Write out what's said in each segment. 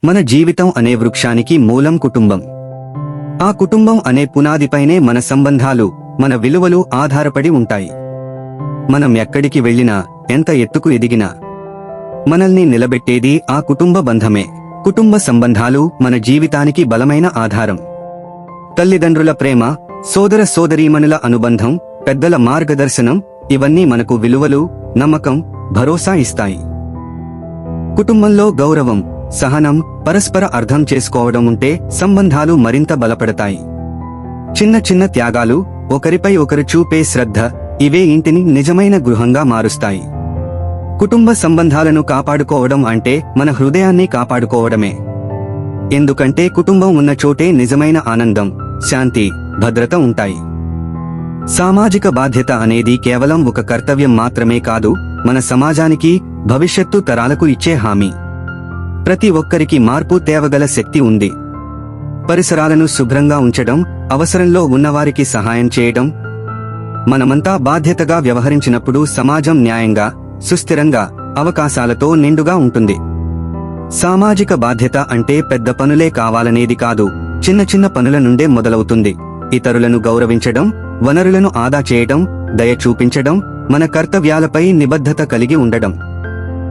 మన జీవితం అనే వృక్షానికి మూలం కుటుంబం. ఆ కుటుంబం అనే పునాదిపైనే మన సంబంధాలు, మన విలువలు ఆధారపడి ఉంటాయి. మనం ఎక్కడికి వెళ్ళినా, ఎంత ఎత్తుకు ఎదిగినా మనల్ని నిలబెట్టేది ఆ కుటుంబ బంధమే. కుటుంబ సంబంధాలు మన జీవితానికి బలమైన ఆధారం. తల్లిదండ్రుల ప్రేమ, సోదర సోదరీమణుల అనుబంధం, పెద్దల మార్గదర్శనం ఇవన్నీ మనకు విలువలు, నమ్మకం, భరోసా ఇస్తాయి. కుటుంబంలో గౌరవం, సహనం, పరస్పర అర్థం చేసుకోవడం ఉంటే సంబంధాలు మరింత బలపడతాయి. చిన్న చిన్న త్యాగాలు, ఒకరిపై ఒకరు చూపే శ్రద్ధ ఇవే ఇంటిని నిజమైన గృహంగా మారుస్తాయి. కుటుంబ సంబంధాలను కాపాడుకోవడం అంటే మన హృదయాన్ని కాపాడుకోవడమే. ఎందుకంటే కుటుంబం ఉన్న చోటే నిజమైన ఆనందం, శాంతి, భద్రత ఉంటాయి. సామాజిక బాధ్యత అనేది కేవలం ఒక కర్తవ్యం మాత్రమే కాదు, మన సమాజానికి, భవిష్యత్తు తరాలకు ఇచ్చే హామీ. ప్రతి ఒక్కరికి మార్పు తేవగల శక్తి ఉంది. పరిసరాలను శుభ్రంగా ఉంచడం, అవసరంలో ఉన్నవారికి సహాయం చేయడం. మనమంతా బాధ్యతగా వ్యవహరించినప్పుడు సమాజం న్యాయంగా, సుస్థిరంగా, అవకాశాలతో నిండుగా ఉంటుంది. సామాజిక బాధ్యత అంటే పెద్ద పనులే కావాలనేది కాదు, చిన్న చిన్న పనుల నుండే మొదలవుతుంది. ఇతరులను గౌరవించడం, వనరులను ఆదా చేయడం, దయ చూపించడం, మన కర్తవ్యాలపై నిబద్ధత కలిగి ఉండడం.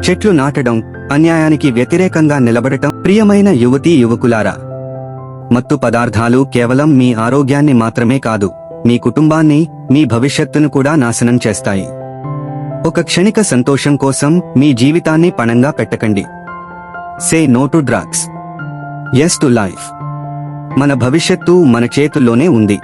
చెట్లు నాటడం, అన్యాయానికి వ్యతిరేకంగా నిలబడటం. ప్రియమైన యువతీ యువకులారా, మత్తు పదార్థాలు కేవలం మీ ఆరోగ్యాన్ని మాత్రమే కాదు, మీ కుటుంబాన్ని, మీ భవిష్యత్తును కూడా నాశనం చేస్తాయి. ఒక క్షణిక సంతోషం కోసం మీ జీవితాన్ని పణంగా పెట్టకండి. Say no to drugs, yes to life. మన భవిష్యత్తు మన చేతుల్లోనే ఉంది.